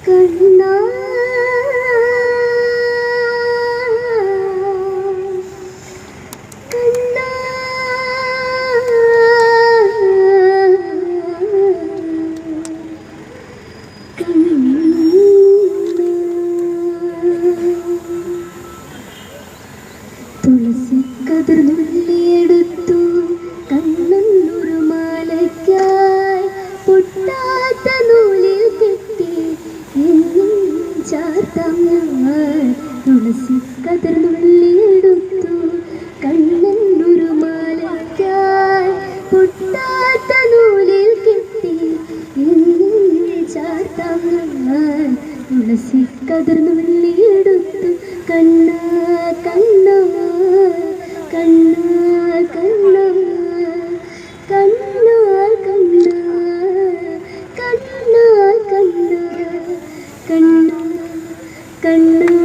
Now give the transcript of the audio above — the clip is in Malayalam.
കണ്ണാ തുളസി കതിർന്നുള്ളിയെടുത്തു കണ്ണൊരു മാലയ്ക്കായി പൊട്ടാത്ത നൂലിൽ കെട്ടി എന്നും ചാർത്താം ഞാൻ. തുളസി കതിർന്നുള്ളിയെടുത്തു കണ്ണൊരു മാലയ്ക്കായി പൊട്ടാത്ത നൂലിൽ കെട്ടി എന്നും ചാർത്താം ഞാൻ. തുളസി കതിർന്നുള്ളിയെടുത്തു കണ്ണാ കണ്ണാ കണ്ണാ കണ്ണാ കണ്ണാ കണ്ണാ കണ്ണാ കണ്ണാ കണ്ണാ കണ്ണാ